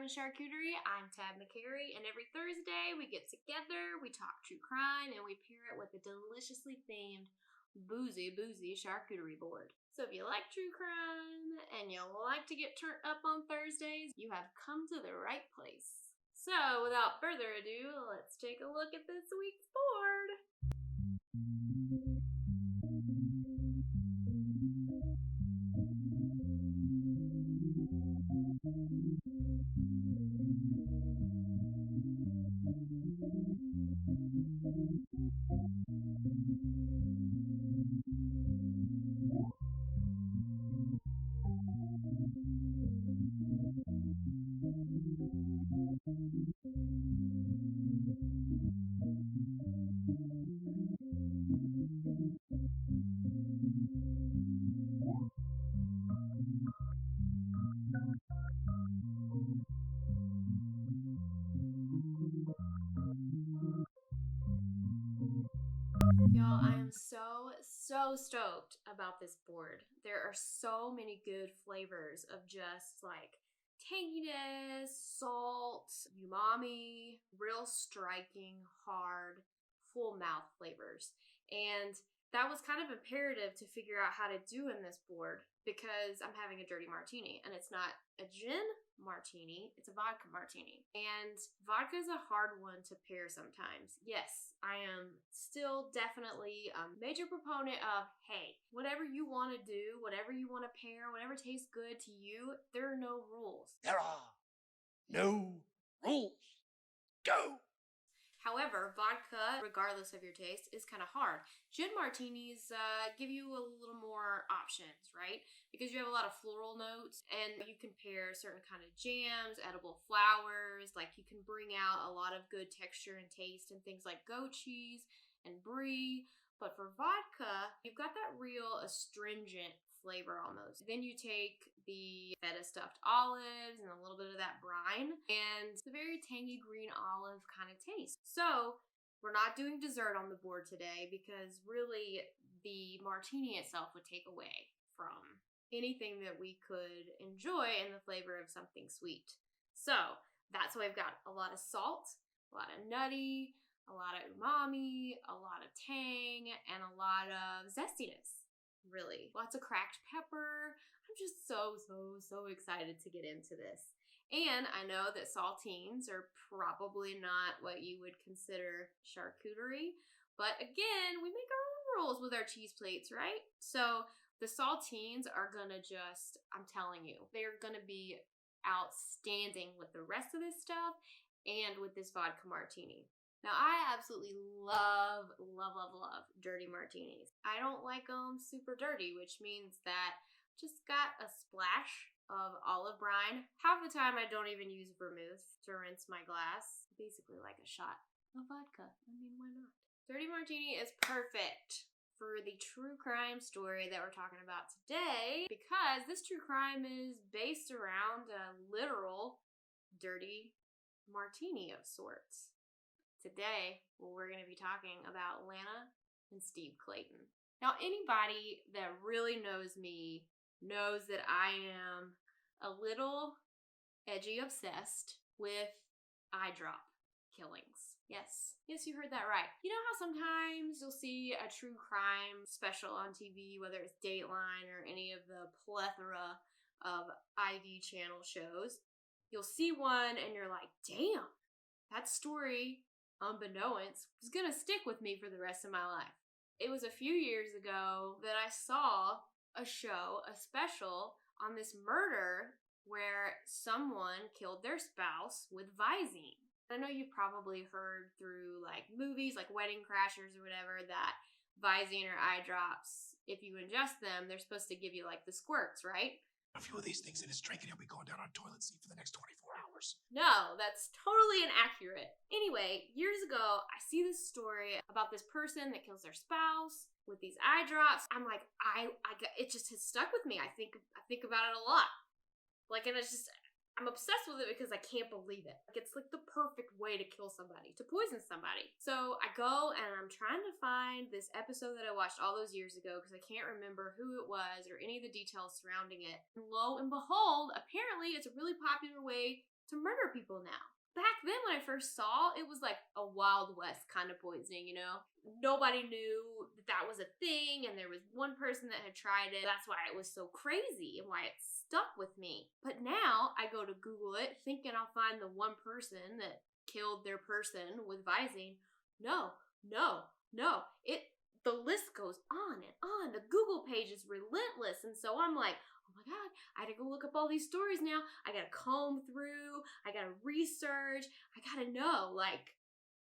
Crime and Charcuterie. I'm Tab Macarie, and every Thursday we get together, we talk true crime, and we pair it with a deliciously themed boozy charcuterie board. So if you like true crime and you like to get turned up on Thursdays, you have come to the right place. So without further ado, let's take a look at this week's board. Y'all, I am so stoked about this board. There are so many good flavors of just like tanginess, salt, umami, real striking, hard, full mouth flavors. And that was kind of imperative to figure out how to do in this board because I'm having a dirty martini and it's not a gin martini, it's a vodka martini. And vodka is a hard one to pair sometimes. Yes, I am still definitely a major proponent of, hey, whatever you want to do, whatever you want to pair, whatever tastes good to you, there are no rules. There are no rules. Go! However, vodka, regardless of your taste, is kind of hard. Gin martinis give you a little more options, right? Because you have a lot of floral notes and you can pair certain kind of jams, edible flowers, like you can bring out a lot of good texture and taste and things like goat cheese and brie. But for vodka, you've got that real astringent flavor almost. Then you take the Feta stuffed olives and a little bit of that brine, and it's a very tangy green olive kind of taste. So we're not doing dessert on the board today because really the martini itself would take away from anything that we could enjoy in the flavor of something sweet. So that's why I've got a lot of salt, a lot of nutty, a lot of umami, a lot of tang, and a lot of zestiness. Really. Lots of cracked pepper. I'm just so excited to get into this. And I know that saltines are probably not what you would consider charcuterie, but again, we make our own rules with our cheese plates, right? So the saltines are gonna just, I'm telling you, they're gonna be outstanding with the rest of this stuff and with this vodka martini. Now, I absolutely love dirty martinis. I don't like them super dirty, which means that just got a splash of olive brine. Half the time, I don't even use vermouth to rinse my glass. Basically like a shot of vodka. I mean, why not? Dirty martini is perfect for the true crime story that we're talking about today because this true crime is based around a literal dirty martini of sorts. Today, we're going to be talking about Lana and Steve Clayton. Now, anybody that really knows me knows that I am a little edgy obsessed with eye drop killings. Yes, you heard that right. You know how sometimes you'll see a true crime special on TV, whether it's Dateline or any of the plethora of ID channel shows. You'll see one and you're like, damn, that story, unbeknownst, is gonna stick with me for the rest of my life. It was a few years ago that I saw a show, a special, on this murder where someone killed their spouse with Visine. I know you've probably heard through like movies like Wedding Crashers or whatever that Visine or eye drops, if you ingest them, they're supposed to give you like the squirts, right? A few of these things in his drink and he'll be going down on a toilet seat for the next 24 hours. No, that's totally inaccurate. Anyway, years ago, I see this story about this person that kills their spouse with these eye drops. I'm like, it just has stuck with me. I think about it a lot. Like, and it's just, I'm obsessed with it because I can't believe it. Like, it's like the perfect way to kill somebody, to poison somebody. So I go and I'm trying to find this episode that I watched all those years ago because I can't remember who it was or any of the details surrounding it. And lo and behold, apparently it's a really popular way to murder people now. Back then when I first saw, it was like a Wild West kind of poisoning, you know? Nobody knew that was a thing, and there was one person that had tried it. That's why it was so crazy and why it stuck with me. But now I go to Google it thinking I'll find the one person that killed their person with Visine. No. The list goes on and on. The Google page is relentless. And so I'm like, oh my God, I gotta go look up all these stories now. I gotta comb through. I gotta research. I gotta know.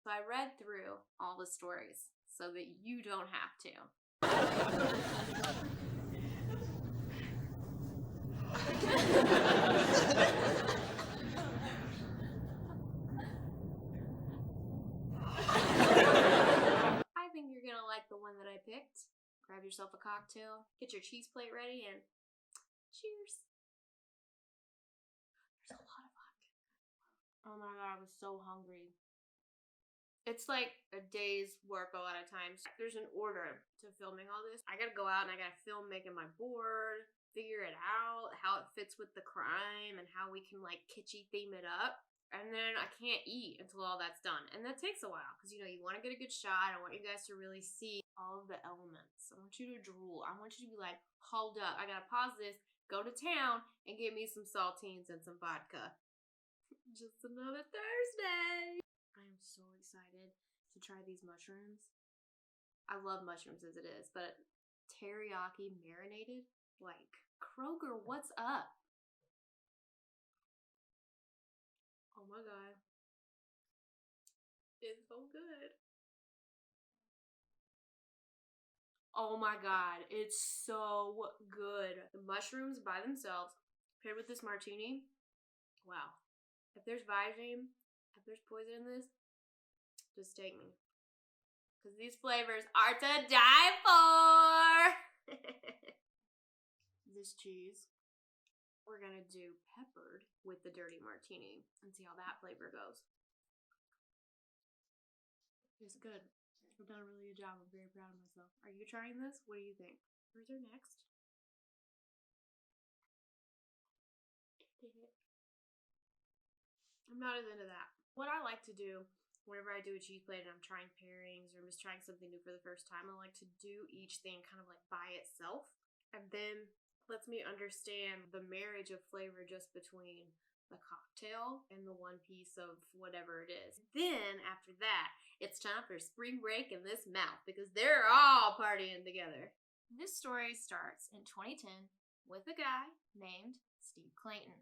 So I read through all the stories so that you don't have to. I think you're gonna like the one that I picked. Grab yourself a cocktail, get your cheese plate ready, and cheers. There's a lot of vodka. Oh my God, I was so hungry. It's like a day's work a lot of times. There's an order to filming all this. I gotta go out and I gotta film making my board, figure it out, how it fits with the crime, and how we can kitschy theme it up. And then I can't eat until all that's done. And that takes a while because, you want to get a good shot. I want you guys to really see all of the elements. I want you to drool. I want you to be like, hold up, I gotta pause this, go to town, and get me some saltines and some vodka. Just another Thursday. I am so excited to try these mushrooms. I love mushrooms as it is, but teriyaki marinated? Kroger, what's up? Oh my God. It's so good. Oh my God, it's so good. The mushrooms by themselves, paired with this martini. Wow. If there's Visine, if there's poison in this, just take me. Because these flavors are to die for. This cheese, we're gonna do peppered with the dirty martini and see how that flavor goes. It's good. I've done a really good job. I'm very proud of myself. Are you trying this? What do you think? Where's our next? I'm not as into that. What I like to do whenever I do a cheese plate and I'm trying pairings or I'm just trying something new for the first time, I like to do each thing kind of by itself. And then lets me understand the marriage of flavor just between the cocktail and the one piece of whatever it is. Then, after that, it's time for spring break in this mouth because they're all partying together. This story starts in 2010 with a guy named Steve Clayton.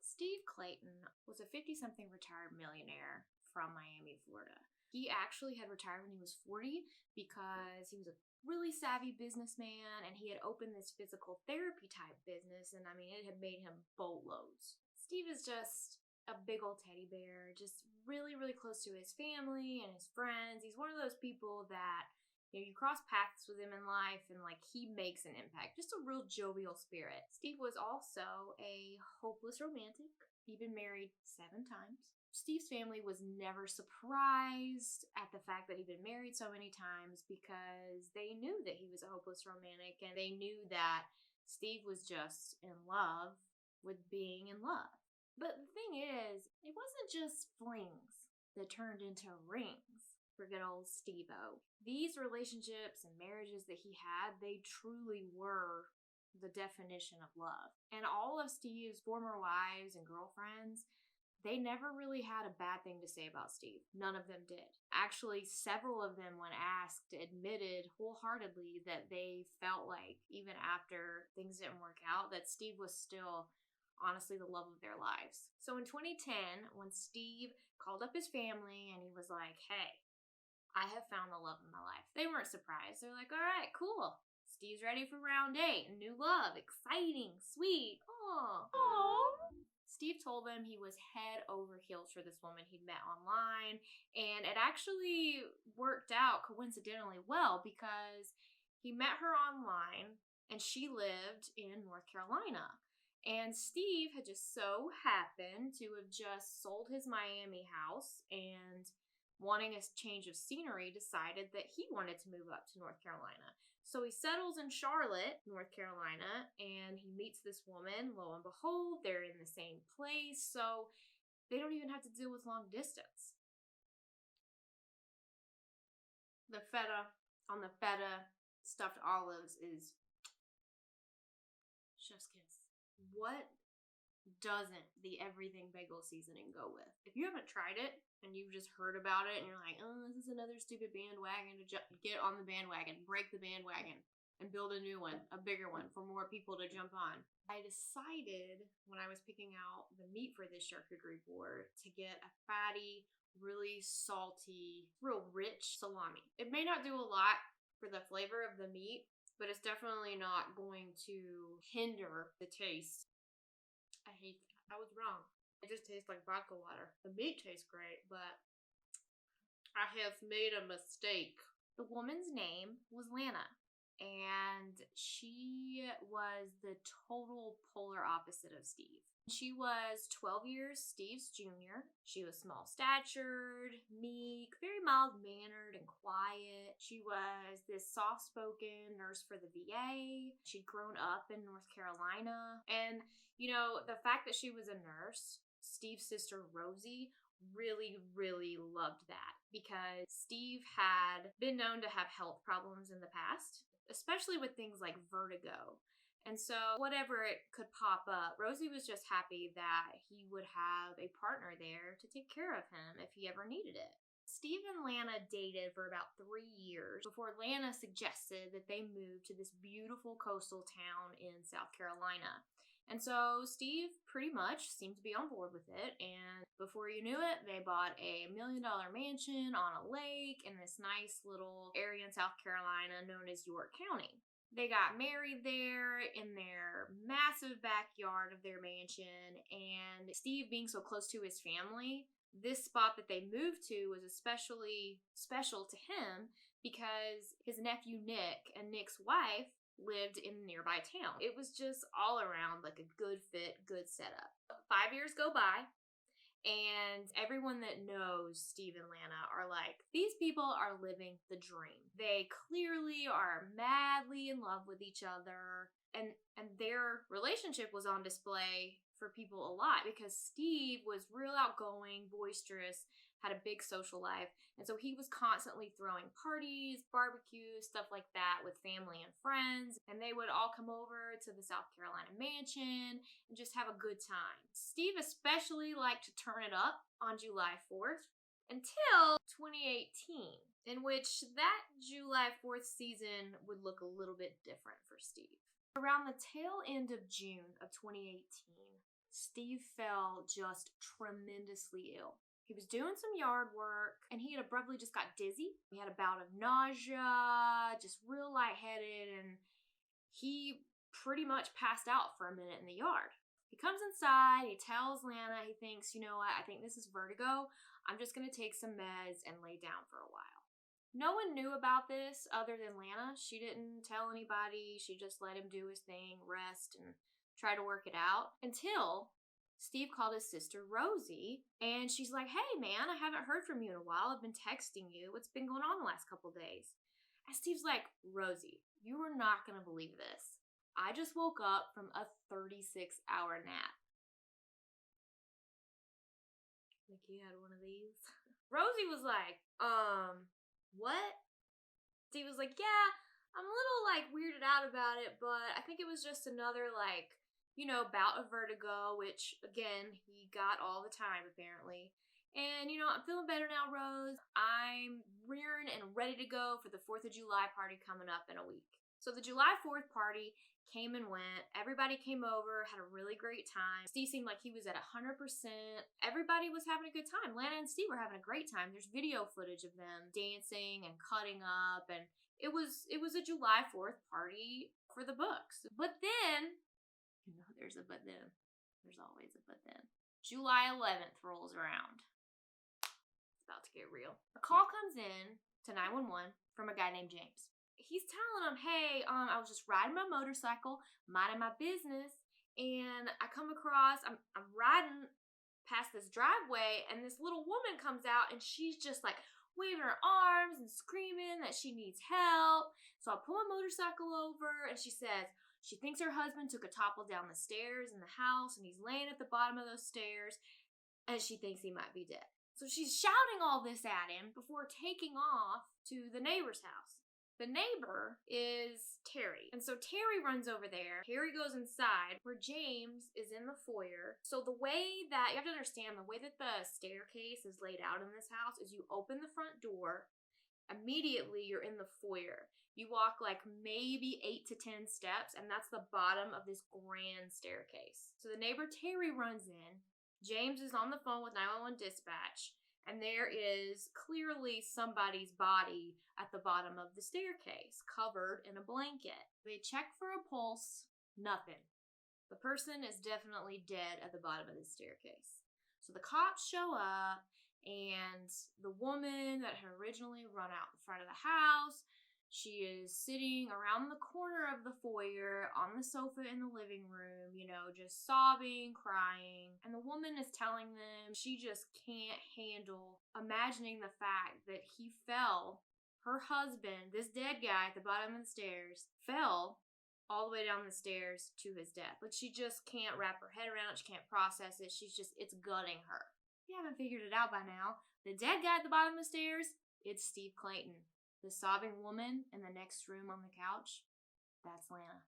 Steve Clayton was a 50-something retired millionaire from Miami, Florida. He actually had retired when he was 40 because he was a really savvy businessman and he had opened this physical therapy type business, and it had made him boatloads. Steve is just a big old teddy bear, just really, really close to his family and his friends. He's one of those people that, you cross paths with him in life and he makes an impact. Just a real jovial spirit. Steve was also a hopeless romantic. He'd been married 7 times. Steve's family was never surprised at the fact that he'd been married so many times because they knew that he was a hopeless romantic and they knew that Steve was just in love with being in love. But the thing is, it wasn't just flings that turned into rings for good old Steve-O. These relationships and marriages that he had, they truly were the definition of love. And all of Steve's former wives and girlfriends, they never really had a bad thing to say about Steve. None of them did. Actually, several of them, when asked, admitted wholeheartedly that they felt like, even after things didn't work out, that Steve was still, honestly, the love of their lives. So in 2010, when Steve called up his family and he was like, hey, I have found the love of my life, they weren't surprised. They're like, all right, cool. Steve's ready for round 8. New love. Exciting. Sweet. Aww. Steve told them he was head over heels for this woman he'd met online, and it actually worked out coincidentally well because he met her online and she lived in North Carolina. And Steve had just so happened to have just sold his Miami house and, wanting a change of scenery, decided that he wanted to move up to North Carolina. So he settles in Charlotte, North Carolina, and he meets this woman. Lo and behold, they're in the same place. So They don't even have to deal with long distance. The feta on the feta stuffed olives is chef's kiss. What doesn't the everything bagel seasoning go with? If you haven't tried it and you've just heard about it and you're like, oh, this is another stupid bandwagon to get on the bandwagon, break the bandwagon, and build a new one, a bigger one for more people to jump on. I decided when I was picking out the meat for this charcuterie board to get a fatty, really salty, real rich salami. It may not do a lot for the flavor of the meat, but it's definitely not going to hinder the taste. I hate that. I was wrong. It just tastes like vodka water. The meat tastes great, but I have made a mistake. The woman's name was Lana, and she was the total polar opposite of Steve. She was 12 years Steve's junior. She was small-statured, meek, very mild-mannered and quiet. She was this soft-spoken nurse for the VA. She'd grown up in North Carolina. And, you know, the fact that she was a nurse, Steve's sister Rosie really, really loved that because Steve had been known to have health problems in the past, especially with things like vertigo. And so whatever it could pop up, Rosie was just happy that he would have a partner there to take care of him if he ever needed it. Steve and Lana dated for about 3 years before Lana suggested that they move to this beautiful coastal town in South Carolina. And so Steve pretty much seemed to be on board with it, and before you knew it, they bought a $1 million mansion on a lake in this nice little area in South Carolina known as York County. They got married there in their massive backyard of their mansion, and Steve being so close to his family, this spot that they moved to was especially special to him because his nephew Nick and Nick's wife lived in a nearby town. It was just all around like a good fit, good setup. 5 years go by, and everyone that knows Steve and Lana are like, these people are living the dream. They clearly are madly in love with each other, and their relationship was on display for people a lot because Steve was real outgoing, boisterous, had a big social life, and so he was constantly throwing parties, barbecues, stuff like that with family and friends, and they would all come over to the South Carolina mansion and just have a good time. Steve especially liked to turn it up on July 4th until 2018, in which that July 4th season would look a little bit different for Steve. Around the tail end of June of 2018, Steve fell just tremendously ill. He was doing some yard work, and he had abruptly just got dizzy. He had a bout of nausea, just real lightheaded, and he pretty much passed out for a minute in the yard. He comes inside, he tells Lana, he thinks, you know what, I think this is vertigo. I'm just going to take some meds and lay down for a while. No one knew about this other than Lana. She didn't tell anybody. She just let him do his thing, rest, and try to work it out until Steve called his sister Rosie, and she's like, hey man, I haven't heard from you in a while. I've been texting you. What's been going on the last couple days? And Steve's like, Rosie, you are not going to believe this. I just woke up from a 36-hour nap. Like you had one of these? Rosie was like, what? Steve was like, yeah, I'm a little like weirded out about it, but I think it was just another like, you know, bout of vertigo, which, again, he got all the time, apparently. And, you know, I'm feeling better now, Rose. I'm rearing and ready to go for the 4th of July party coming up in a week. So the July 4th party came and went. Everybody came over, had a really great time. Steve seemed like he was at 100%. Everybody was having a good time. Lana and Steve were having a great time. There's video footage of them dancing and cutting up, and it was a July 4th party for the books. But then, you know, there's a but then. There's always a but then. July 11th rolls around. It's about to get real. A call comes in to 911 from a guy named James. He's telling him, hey, I was just riding my motorcycle, minding my business, and I come across, I'm riding past this driveway, and this little woman comes out, and she's just like waving her arms and screaming that she needs help. So I pull my motorcycle over, and she says, she thinks her husband took a topple down the stairs in the house, and he's laying at the bottom of those stairs. and she thinks he might be dead. So she's shouting all this at him before taking off to the neighbor's house. The neighbor is Terry. And so Terry runs over there. Terry goes inside where James is in the foyer. So the way that, you have to understand, the way that the staircase is laid out in this house is you open the front door, immediately you're in the foyer. You walk like maybe 8 to 10 steps, and that's the bottom of this grand staircase. So the neighbor Terry runs in. James is on the phone with 911 dispatch, and there is clearly somebody's body at the bottom of the staircase, covered in a blanket. They check for a pulse, nothing. The person is definitely dead at the bottom of the staircase. So the cops show up, and the woman that had originally run out the front of the house, she is sitting around the corner of the foyer on the sofa in the living room, just sobbing, crying. And the woman is telling them she just can't handle imagining the fact that he fell. Her husband, this dead guy at the bottom of the stairs, fell all the way down the stairs to his death. Like, she just can't wrap her head around it. She can't process it. It's gutting her. If you haven't figured it out by now, the dead guy at the bottom of the stairs, it's Steve Clayton. The sobbing woman in the next room on the couch, that's Lana.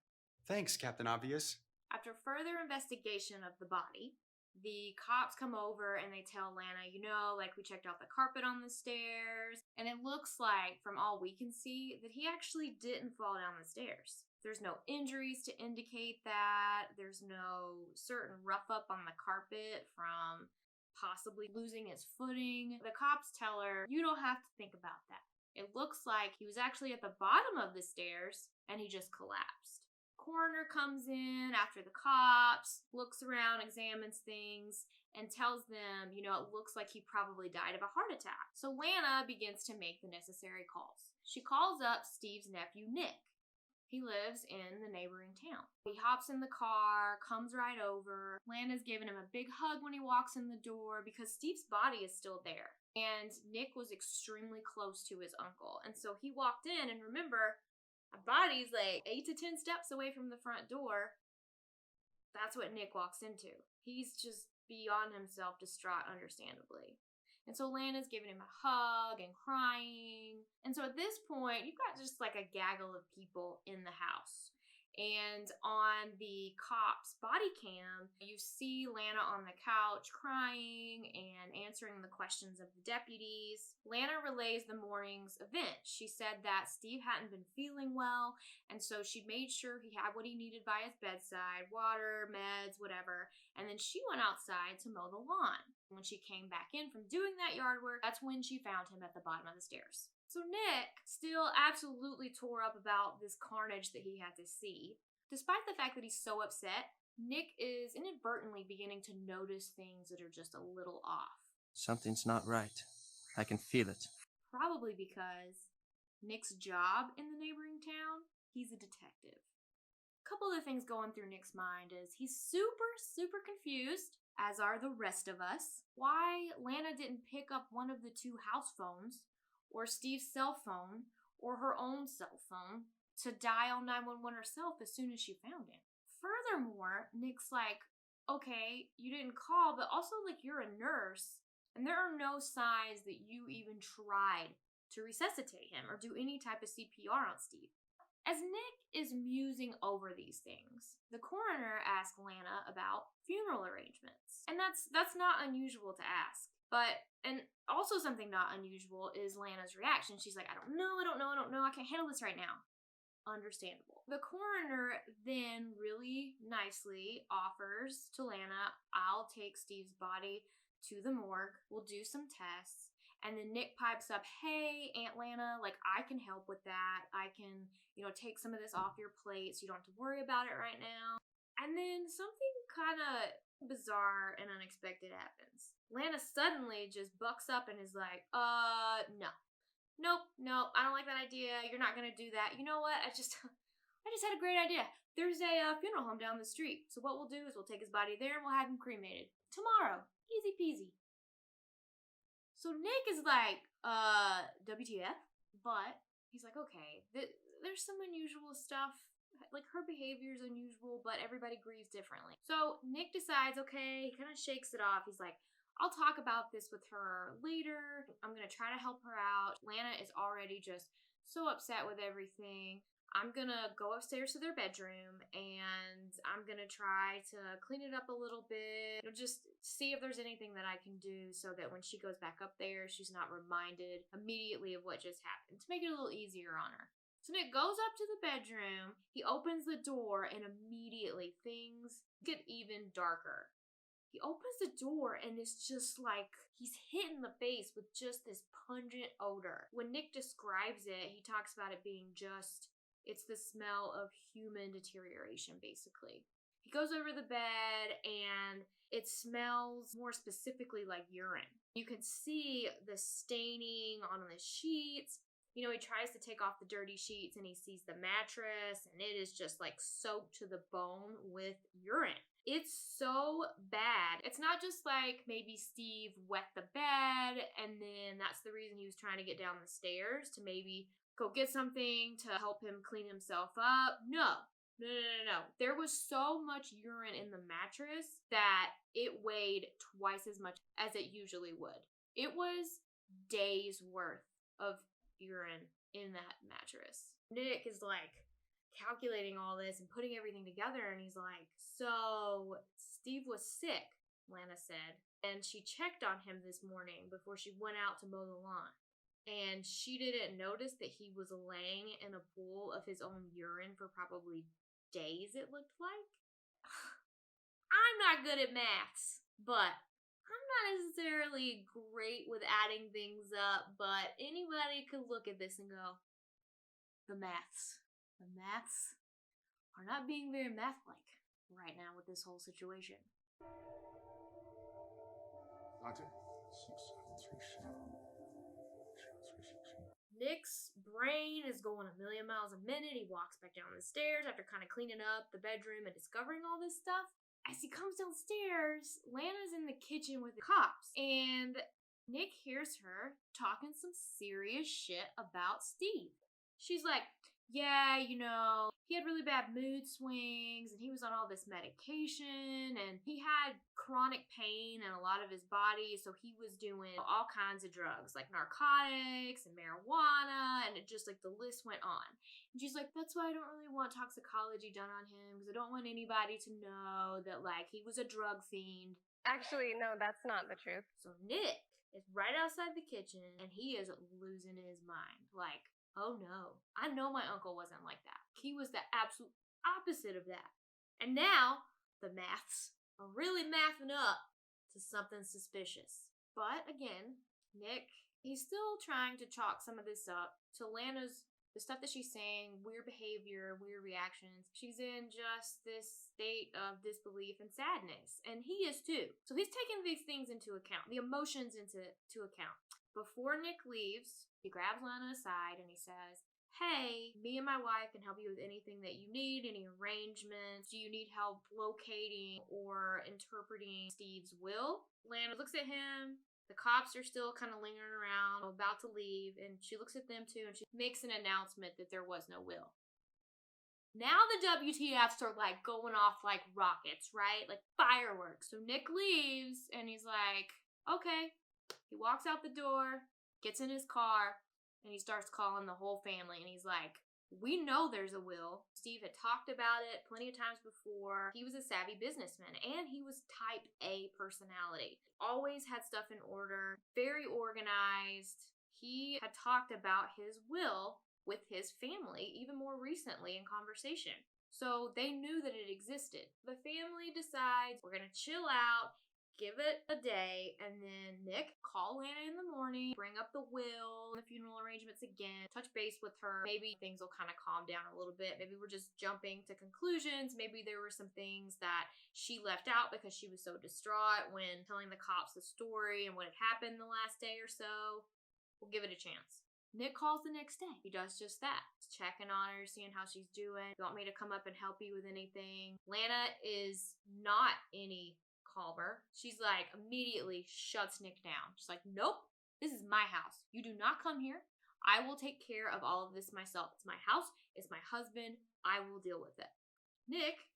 Thanks, Captain Obvious. After further investigation of the body, the cops come over and they tell Lana, we checked out the carpet on the stairs, and it looks like, from all we can see, that he actually didn't fall down the stairs. There's no injuries to indicate that. There's no certain rough up on the carpet from possibly losing his footing. The cops tell her, you don't have to think about that. It looks like he was actually at the bottom of the stairs and he just collapsed. Coroner comes in after the cops, looks around, examines things, and tells them, it looks like he probably died of a heart attack. So Lana begins to make the necessary calls. She calls up Steve's nephew, Nick. He lives in the neighboring town. He hops in the car, comes right over. Lana's giving him a big hug when he walks in the door because Steve's body is still there. And Nick was extremely close to his uncle. And so he walked in, and remember, a body's like 8 to 10 steps away from the front door. That's what Nick walks into. He's just beyond himself distraught, understandably. And so Lana's giving him a hug and crying. And so at this point, you've got just like a gaggle of people in the house. And on the cop's body cam, you see Lana on the couch crying and answering the questions of the deputies. Lana relays the morning's event. She said that Steve hadn't been feeling well, and so she made sure he had what he needed by his bedside, water, meds, whatever. And then she went outside to mow the lawn. When she came back in from doing that yard work, that's when she found him at the bottom of the stairs. So Nick still absolutely tore up about this carnage that he had to see. Despite the fact that he's so upset, Nick is inadvertently beginning to notice things that are just a little off. Something's not right. I can feel it. Probably because Nick's job in the neighboring town, he's a detective. A couple of things going through Nick's mind is he's super confused, as are the rest of us, why Lana didn't pick up one of the two house phones, or Steve's cell phone, or her own cell phone, to dial 911 herself as soon as she found him. Furthermore, Nick's like, okay, you didn't call, but also, you're a nurse, and there are no signs that you even tried to resuscitate him or do any type of CPR on Steve. As Nick is musing over these things, the coroner asks Lana about funeral arrangements. And that's not unusual to ask. And also something not unusual is Lana's reaction. She's like, I don't know, I can't handle this right now. Understandable. The coroner then really nicely offers to Lana, I'll take Steve's body to the morgue, we'll do some tests, and then Nick pipes up, hey, Aunt Lana, I can help with that. I can, take some of this off your plate so you don't have to worry about it right now. And then something kind of bizarre and unexpected happens. Lana suddenly just bucks up and is like, no. Nope, I don't like that idea. You're not gonna do that. You know what? I just had a great idea. There's a funeral home down the street. So what we'll do is we'll take his body there and we'll have him cremated. Tomorrow. Easy peasy. So Nick is like, WTF? But he's like, okay, there's some unusual stuff. Her behavior is unusual, but everybody grieves differently. So Nick decides, okay, he kind of shakes it off. He's like, I'll talk about this with her later. I'm gonna try to help her out. Lana is already just so upset with everything. I'm gonna go upstairs to their bedroom and I'm gonna try to clean it up a little bit. Just see if there's anything that I can do so that when she goes back up there, she's not reminded immediately of what just happened, to make it a little easier on her. So Nick goes up to the bedroom, he opens the door, and immediately things get even darker. He opens the door and it's just like he's hit in the face with just this pungent odor. When Nick describes it, he talks about it being it's the smell of human deterioration, basically. He goes over the bed and it smells more specifically like urine. You can see the staining on the sheets. You know, he tries to take off the dirty sheets and he sees the mattress and it is just like soaked to the bone with urine. It's so bad. It's not just like maybe Steve wet the bed and then that's the reason he was trying to get down the stairs to maybe go get something to help him clean himself up. No. There was so much urine in the mattress that it weighed twice as much as it usually would. It was days worth of urine in that mattress. Nick is like calculating all this and putting everything together and he's like, so Steve was sick, Lana said, and she checked on him this morning before she went out to mow the lawn. And she didn't notice that he was laying in a pool of his own urine for probably days, it looked like. I'm not good at maths, but I'm not necessarily great with adding things up, but anybody could look at this and go, the maths are not being very math-like right now with this whole situation. Nick's brain is going a million miles a minute. He walks back down the stairs after kind of cleaning up the bedroom and discovering all this stuff. As he comes downstairs, Lana's in the kitchen with the cops, and Nick hears her talking some serious shit about Steve. She's like, yeah, you know, he had really bad mood swings and he was on all this medication and he had chronic pain in a lot of his body, so he was doing all kinds of drugs like narcotics and marijuana, and it just like the list went on. And she's like, that's why I don't really want toxicology done on him, because I don't want anybody to know that like he was a drug fiend. Actually, no, that's not the truth. So Nick is right outside the kitchen and he is losing his mind. Like, oh no, I know my uncle wasn't like that. He was the absolute opposite of that. And now the maths are really mathing up to something suspicious. But again, Nick, he's still trying to chalk some of this up to Lana's, the stuff that she's saying, weird behavior, weird reactions. She's in just this state of disbelief and sadness. And he is too. So he's taking these things into account, the emotions into account. Before Nick leaves, he grabs Lana aside and he says, hey, me and my wife can help you with anything that you need, any arrangements. Do you need help locating or interpreting Steve's will? Lana looks at him. The cops are still kind of lingering around, about to leave, and she looks at them too, and she makes an announcement that there was no will. Now the WTFs are like going off like rockets, right? Like fireworks. So Nick leaves, and he's like, okay. He walks out the door, gets in his car, and he starts calling the whole family, and he's like, we know there's a will. Steve had talked about it plenty of times before. He was a savvy businessman, and he was type A personality. Always had stuff in order, very organized. He had talked about his will with his family even more recently in conversation. So they knew that it existed. The family decides, we're gonna chill out, give it a day, and then Nick call Lana in the morning, bring up the will, the funeral arrangements again, touch base with her. Maybe things will kind of calm down a little bit. Maybe we're just jumping to conclusions. Maybe there were some things that she left out because she was so distraught when telling the cops the story and what had happened the last day or so. We'll give it a chance. Nick calls the next day. He does just that. He's checking on her, seeing how she's doing. You want me to come up and help you with anything? Lana is not any calmer. She's like immediately shuts Nick down. She's like, nope, this is my house. You do not come here. I will take care of all of this myself. It's my house. It's my husband. I will deal with it. Nick,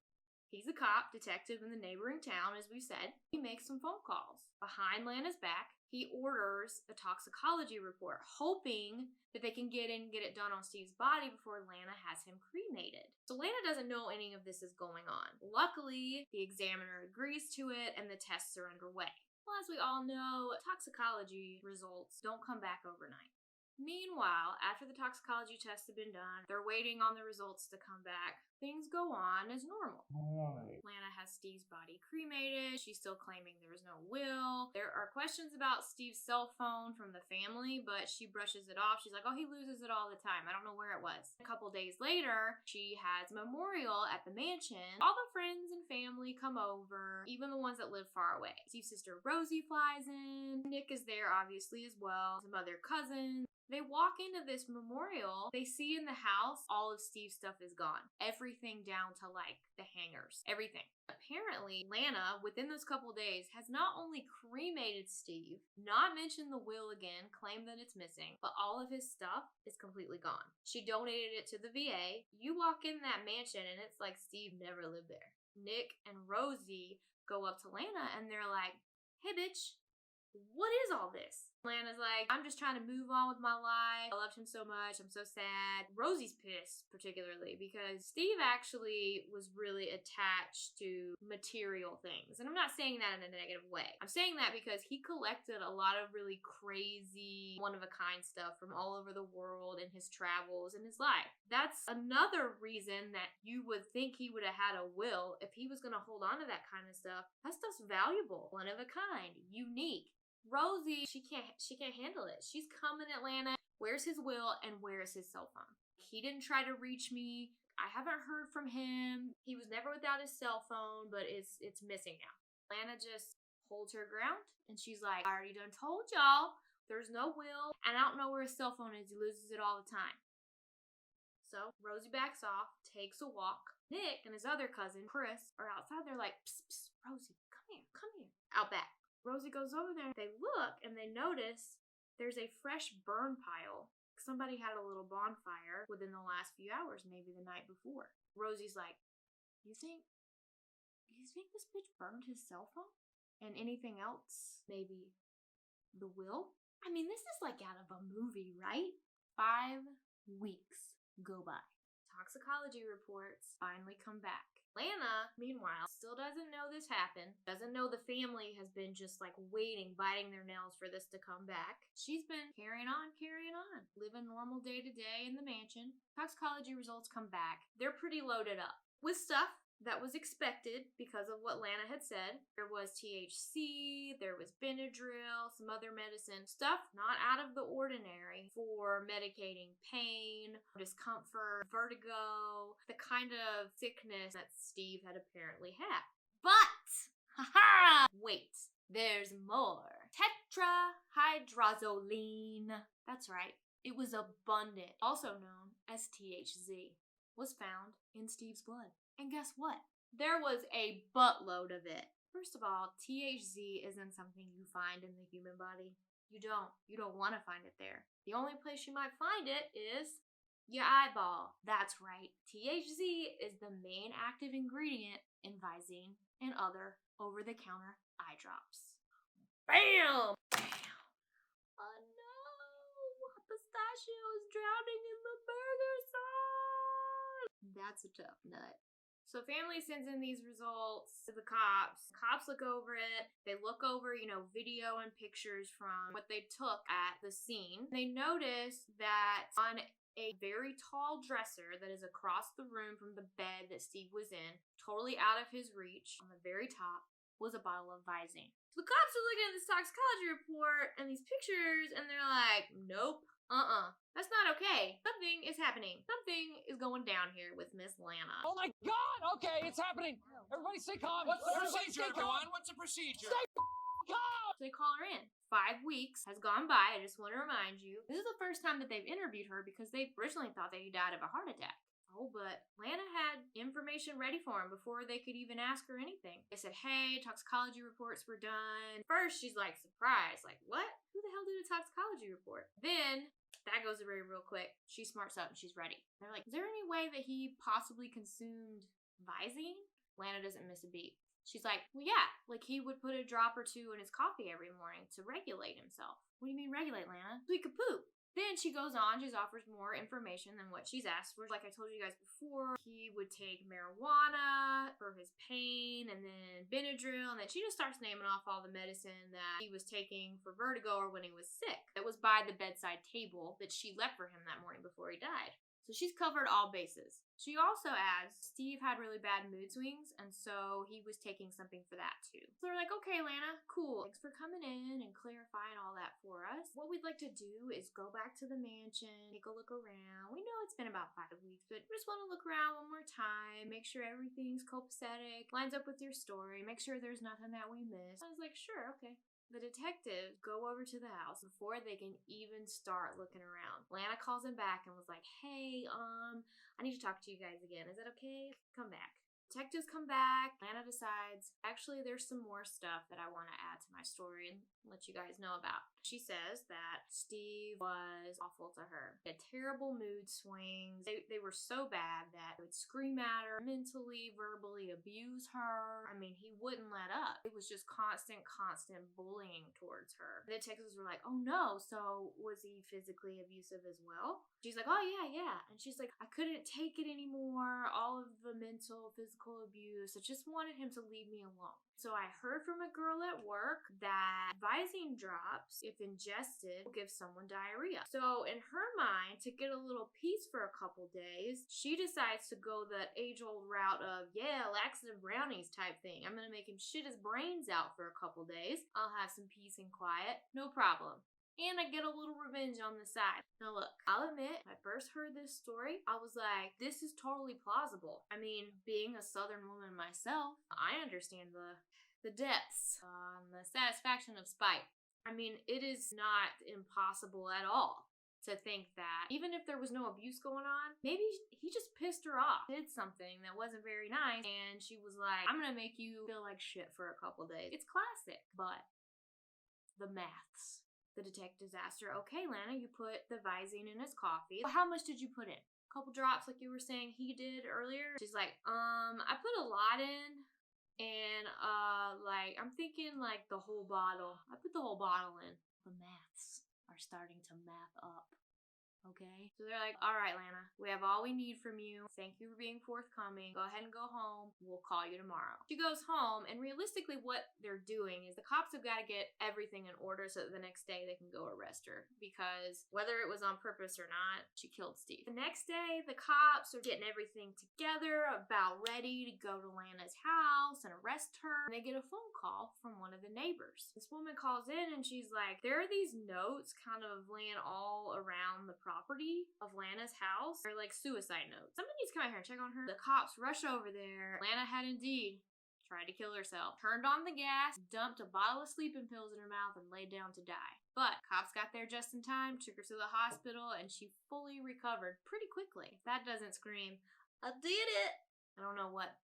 He's a cop, detective in the neighboring town, as we said. He makes some phone calls. Behind Lana's back, he orders a toxicology report, hoping that they can get it done on Steve's body before Lana has him cremated. So Lana doesn't know any of this is going on. Luckily, the examiner agrees to it and the tests are underway. Well, as we all know, toxicology results don't come back overnight. Meanwhile, after the toxicology tests have been done, they're waiting on the results to come back. Things go on as normal. Lana has Steve's body cremated. She's still claiming there was no will. There are questions about Steve's cell phone from the family, but she brushes it off. She's like, oh, he loses it all the time. I don't know where it was. A couple days later, she has a memorial at the mansion. All the friends and family come over, even the ones that live far away. Steve's sister Rosie flies in. Nick is there, obviously, as well. Some other cousins. They walk into this memorial. They see in the house all of Steve's stuff is gone. Everything down to like the hangers. Everything. Apparently, Lana, within those couple days, has not only cremated Steve, not mentioned the will again, claimed that it's missing, but all of his stuff is completely gone. She donated it to the VA. You walk in that mansion and it's like Steve never lived there. Nick and Rosie go up to Lana and they're like, hey bitch, what is all this? Lana's like, I'm just trying to move on with my life. I loved him so much. I'm so sad. Rosie's pissed, particularly, because Steve actually was really attached to material things. And I'm not saying that in a negative way. I'm saying that because he collected a lot of really crazy, one-of-a-kind stuff from all over the world in his travels and his life. That's another reason that you would think he would have had a will if he was going to hold on to that kind of stuff. That stuff's valuable, one-of-a-kind, unique. Rosie, she can't handle it. She's coming at Lana. Where's his will and where's his cell phone? He didn't try to reach me. I haven't heard from him. He was never without his cell phone, but it's missing now. Lana just holds her ground and she's like, I already done told y'all there's no will and I don't know where his cell phone is. He loses it all the time. So Rosie backs off, takes a walk. Nick and his other cousin, Chris, are outside. They're like, psst, psst, Rosie, come here. Out back. Rosie goes over there, they look, and they notice there's a fresh burn pile. Somebody had a little bonfire within the last few hours, maybe the night before. Rosie's like, you think this bitch burned his cell phone? And anything else? Maybe the will? I mean, this is like out of a movie, right? 5 weeks go by. Toxicology reports finally come back. Lana, meanwhile, still doesn't know this happened, doesn't know the family has been just like waiting, biting their nails for this to come back. She's been carrying on, living normal day to day in the mansion. Toxicology results come back. They're pretty loaded up with stuff that was expected because of what Lana had said. There was THC, there was Benadryl, some other medicine, stuff not out of the ordinary for medicating pain, discomfort, vertigo, the kind of sickness that Steve had apparently had. But, wait, there's more. Tetrahydrozoline. That's right. It was abundant, also known as THZ, was found in Steve's blood. And guess what? There was a buttload of it. First of all, THZ isn't something you find in the human body. You don't want to find it there. The only place you might find it is your eyeball. That's right. THZ is the main active ingredient in Visine and other over-the-counter eye drops. Bam! Bam! Oh no! Pistachio is drowning in the burger sauce! That's a tough nut. So family sends in these results to the cops. Cops look over it. They look over, video and pictures from what they took at the scene. They notice that on a very tall dresser that is across the room from the bed that Steve was in, totally out of his reach, on the very top, was a bottle of Visine. So the cops are looking at this toxicology report and these pictures, and they're like, nope, that's not okay. Something is happening. Something is going down here with Miss Lana. Oh my God! Okay, it's happening. Everybody stay calm. What's the procedure, everyone? What's the procedure? Stay calm. So they call her in. 5 weeks has gone by. I just want to remind you, this is the first time that they've interviewed her because they originally thought that he died of a heart attack. Oh, but Lana had information ready for him before they could even ask her anything. They said, hey, toxicology reports were done. First, she's like surprised. Like, what? Who the hell did a toxicology report? Then, that goes away real quick. She smarts up and she's ready. They're like, is there any way that he possibly consumed Visine? Lana doesn't miss a beat. She's like, well, yeah, like he would put a drop or two in his coffee every morning to regulate himself. What do you mean regulate, Lana? So he could poop. Then she goes on, she offers more information than what she's asked for. Like I told you guys before, he would take marijuana for his pain and then Benadryl. And then she just starts naming off all the medicine that he was taking for vertigo or when he was sick. That was by the bedside table that she left for him that morning before he died. So she's covered all bases. She also adds Steve had really bad mood swings, and so he was taking something for that too. So they're like, okay, Lana, cool. Thanks for coming in and clarifying all that for us. What we'd like to do is go back to the mansion, take a look around. We know it's been about 5 weeks, but we just want to look around one more time, make sure everything's copacetic, lines up with your story, make sure there's nothing that we missed. I was like, sure, okay. The detectives go over to the house before they can even start looking around. Lana calls him back and was like, hey, I need to talk to you guys again. Is that okay? Come back. Detectives come back. Lana decides, actually, there's some more stuff that I want to add to my story and let you guys know about. She says that Steve was awful to her. He had terrible mood swings. They were so bad that he would scream at her, mentally, verbally abuse her. I mean, he wouldn't let up. It was just constant bullying towards her. The detectives were like, oh no, so was he physically abusive as well? She's like, oh yeah. And she's like, I couldn't take it anymore. All of the mental, physical abuse. I just wanted him to leave me alone. So I heard from a girl at work that Visine drops, if ingested, will give someone diarrhea. So in her mind, to get a little peace for a couple days, she decides to go the age-old route of, yeah, laxative brownies type thing. I'm gonna make him shit his brains out for a couple days. I'll have some peace and quiet. No problem. And I get a little revenge on the side. Now look, I'll admit, when I first heard this story, I was like, this is totally plausible. I mean, being a Southern woman myself, I understand the depths and the satisfaction of spite. I mean, it is not impossible at all to think that even if there was no abuse going on, maybe he just pissed her off, did something that wasn't very nice, and she was like, I'm gonna make you feel like shit for a couple days. It's classic, but the maths. The detectives asked her, okay, Lana, you put the Visine in his coffee. Well, how much did you put in? A couple drops like you were saying he did earlier? She's like, I put a lot in, and like, I'm thinking like the whole bottle. I put the whole bottle in. The maths are starting to math up. Okay? So they're like, all right, Lana, we have all we need from you. Thank you for being forthcoming. Go ahead and go home. We'll call you tomorrow. She goes home, and realistically what they're doing is the cops have got to get everything in order so that the next day they can go arrest her. Because whether it was on purpose or not, she killed Steve. The next day, the cops are getting everything together, about ready to go to Lana's house and arrest her. And they get a phone call from one of the neighbors. This woman calls in, and she's like, there are these notes kind of laying all around the property of Lana's house. They're like suicide notes. Somebody needs to come out here and check on her. The cops rush over there. Lana had indeed tried to kill herself. Turned on the gas, dumped a bottle of sleeping pills in her mouth, and laid down to die. But cops got there just in time, took her to the hospital, and she fully recovered pretty quickly. That doesn't scream, I did it. I don't know what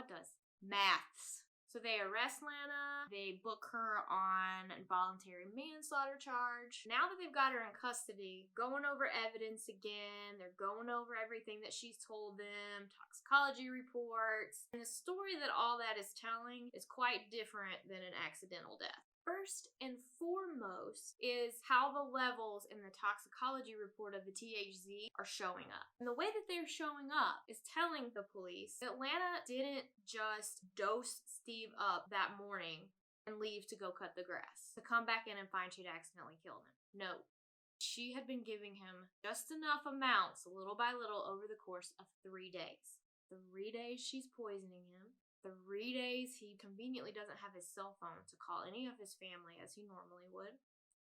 does. Maths. So they arrest Lana, they book her on involuntary manslaughter charge. Now that they've got her in custody, going over evidence again, they're going over everything that she's told them, toxicology reports. And the story that all that is telling is quite different than an accidental death. First and foremost is how the levels in the toxicology report of the THC are showing up. And the way that they're showing up is telling the police that Lana didn't just dose Steve up that morning and leave to go cut the grass, to come back in and find she'd accidentally killed him. No. She had been giving him just enough amounts, little by little, over the course of 3 days. 3 days she's poisoning him. 3 days he conveniently doesn't have his cell phone to call any of his family as he normally would.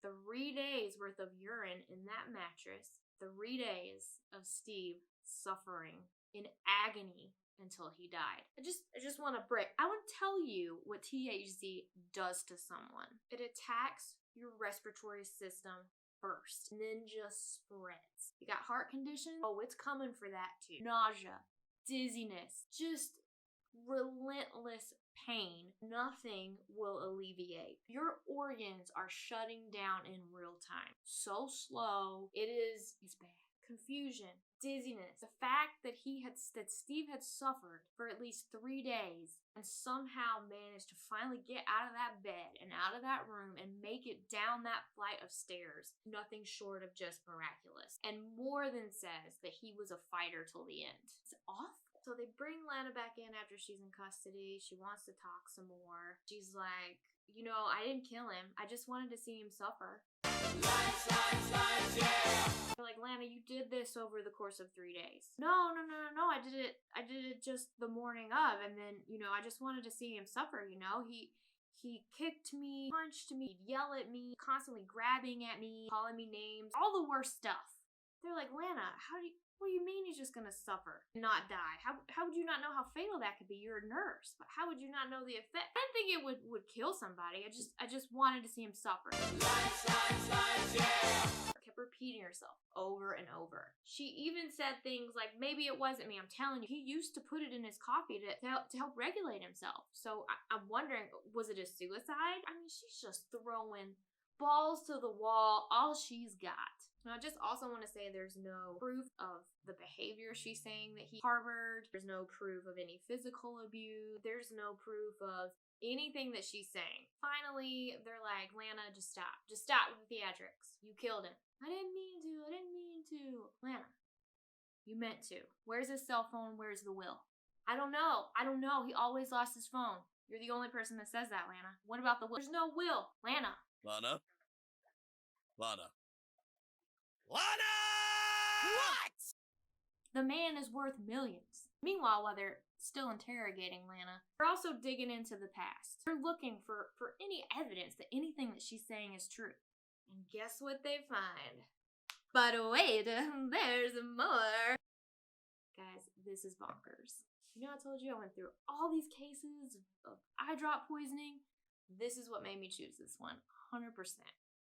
3 days worth of urine in that mattress. 3 days of Steve suffering in agony until he died. I just want to break. I would tell you what THC does to someone. It attacks your respiratory system first and then just spreads. You got heart conditions? Oh, it's coming for that too. Nausea, dizziness, just relentless pain. Nothing will alleviate. Your organs are shutting down in real time. So slow. It's bad. Confusion, dizziness. The fact that Steve had suffered for at least 3 days and somehow managed to finally get out of that bed and out of that room and make it down that flight of stairs, nothing short of just miraculous. And more than says that he was a fighter till the end. It's awful. So they bring Lana back in after she's in custody. She wants to talk some more. She's like, you know, I didn't kill him. I just wanted to see him suffer. They're like, Lana, you did this over the course of 3 days. No. I did it just the morning of, and then, you know, I just wanted to see him suffer, you know? He kicked me, punched me, he'd yell at me, constantly grabbing at me, calling me names, all the worst stuff. They're like, Lana, what do you mean he's just gonna suffer and not die? How would you not know how fatal that could be? You're a nurse, but how would you not know the effect? I didn't think it would kill somebody. I just wanted to see him suffer. Kept repeating herself over and over. She even said things like, maybe it wasn't me, I'm telling you. He used to put it in his coffee to help regulate himself. So I'm wondering, was it a suicide? I mean, she's just throwing balls to the wall, all she's got. Now, I just also want to say there's no proof of the behavior she's saying that he harbored. There's no proof of any physical abuse. There's no proof of anything that she's saying. Finally, they're like, Lana, just stop. Just stop with the theatrics. You killed him. I didn't mean to. Lana, you meant to. Where's his cell phone? Where's the will? I don't know. He always lost his phone. You're the only person that says that, Lana. What about the will? There's no will. Lana. Lana? What? The man is worth millions. Meanwhile, while they're still interrogating Lana, they're also digging into the past. They're looking for any evidence that anything that she's saying is true. And guess what they find? But wait, there's more. Guys, this is bonkers. You know, I told you I went through all these cases of eye drop poisoning. This is what made me choose this one, 100%.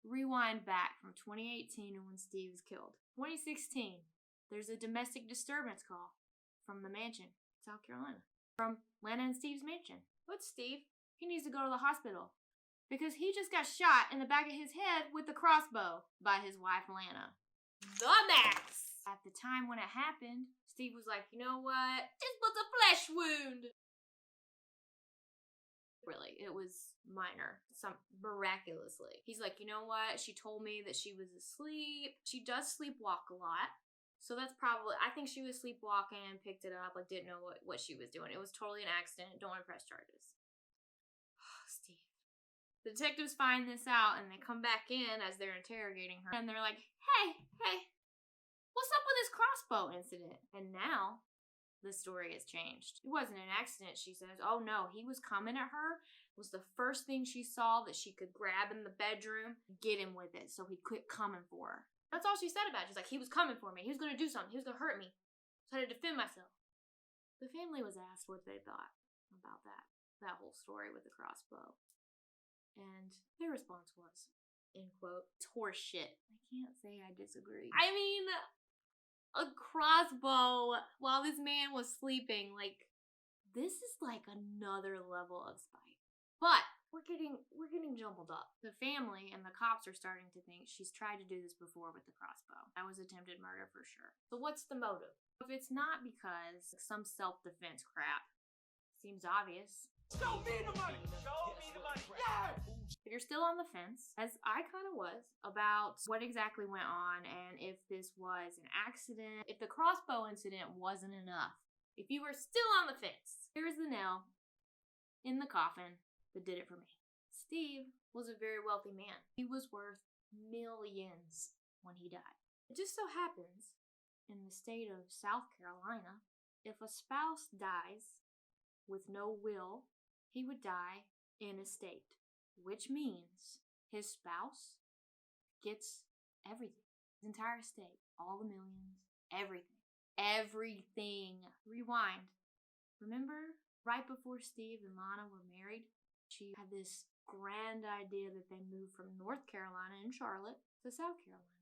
Rewind back from 2018 to when Steve was killed. 2016, there's a domestic disturbance call from the mansion, South Carolina. From Lana and Steve's mansion. What's Steve? He needs to go to the hospital because he just got shot in the back of his head with a crossbow by his wife, Lana. The max! At the time when it happened, Steve was like, you know what? This was a flesh wound. Really, it was minor, miraculously. He's like, you know what? She told me that she was asleep. She does sleepwalk a lot. So that's probably, I think she was sleepwalking, picked it up, like didn't know what she was doing. It was totally an accident. Don't want to press charges. Steve. The detectives find this out and they come back in as they're interrogating her. And they're like, hey, what's up with this crossbow incident? And now the story has changed. It wasn't an accident, she says. Oh no, he was coming at her. It was the first thing she saw that she could grab in the bedroom, get him with it so he'd quit coming for her. That's all she said about it. She's like, he was coming for me. He was going to do something. He was going to hurt me. So I had to defend myself. The family was asked what they thought about that whole story with the crossbow. And their response was, end quote, it's horse shit. I can't say I disagree. I mean, a crossbow while this man was sleeping, like, this is like another level of spite. But we're getting jumbled up. The family and the cops are starting to think she's tried to do this before with the crossbow. That was attempted murder for sure. So what's the motive? If it's not because some self-defense crap, seems obvious. Show me the money! Show me the money! Yeah! If you're still on the fence, as I kind of was, about what exactly went on and if this was an accident, if the crossbow incident wasn't enough, if you were still on the fence, here's the nail in the coffin that did it for me. Steve was a very wealthy man. He was worth millions when he died. It just so happens, in the state of South Carolina, if a spouse dies with no will, he would die in estate, which means his spouse gets everything. His entire estate, all the millions, everything. Everything. Rewind. Remember, right before Steve and Lana were married, she had this grand idea that they moved from North Carolina in Charlotte to South Carolina.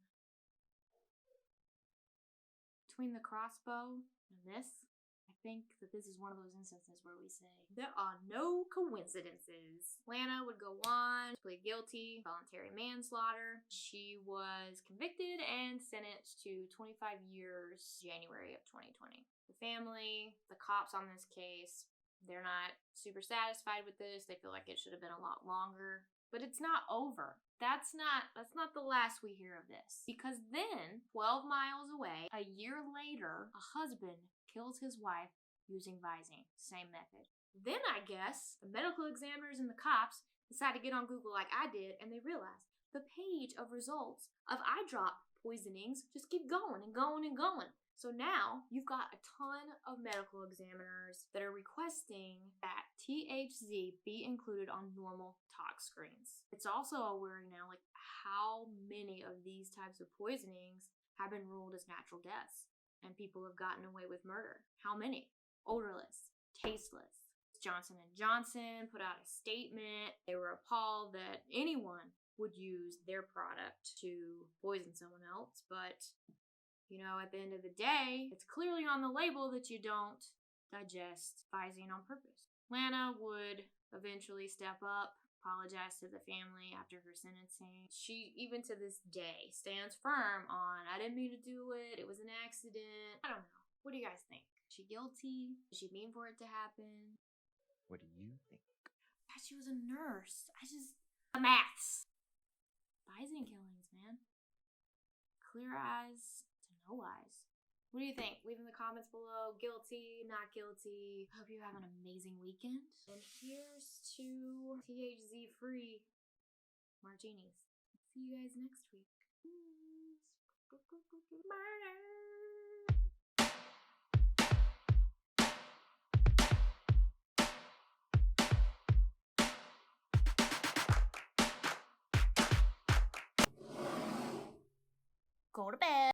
Between the crossbow and this, I think that this is one of those instances where we say, there are no coincidences. Lana would go on to plead guilty, voluntary manslaughter. She was convicted and sentenced to 25 years, January of 2020. The family, the cops on this case, they're not super satisfied with this. They feel like it should have been a lot longer. But it's not over. That's not the last we hear of this. Because then, 12 miles away, a year later, a husband kills his wife using Visine. Same method. Then I guess the medical examiners and the cops decide to get on Google like I did, and they realize the page of results of eye drop poisonings just keep going and going and going. So now you've got a ton of medical examiners that are requesting that THC be included on normal tox screens. It's also a worry now, like how many of these types of poisonings have been ruled as natural deaths and people have gotten away with murder. How many? Odorless, tasteless. Johnson & Johnson put out a statement. They were appalled that anyone would use their product to poison someone else, but you know, at the end of the day, it's clearly on the label that you don't digest Visine on purpose. Lana would eventually step up, apologize to the family after her sentencing. She, even to this day, stands firm on, I didn't mean to do it, it was an accident. I don't know. What do you guys think? Is she guilty? Did she mean for it to happen? What do you think? God, she was a nurse. Maths. Visine killings, man. Clear eyes to no eyes. What do you think? Leave in the comments below. Guilty, not guilty. Hope you have an amazing weekend. And here's to THC-free martinis. See you guys next week. Go to bed.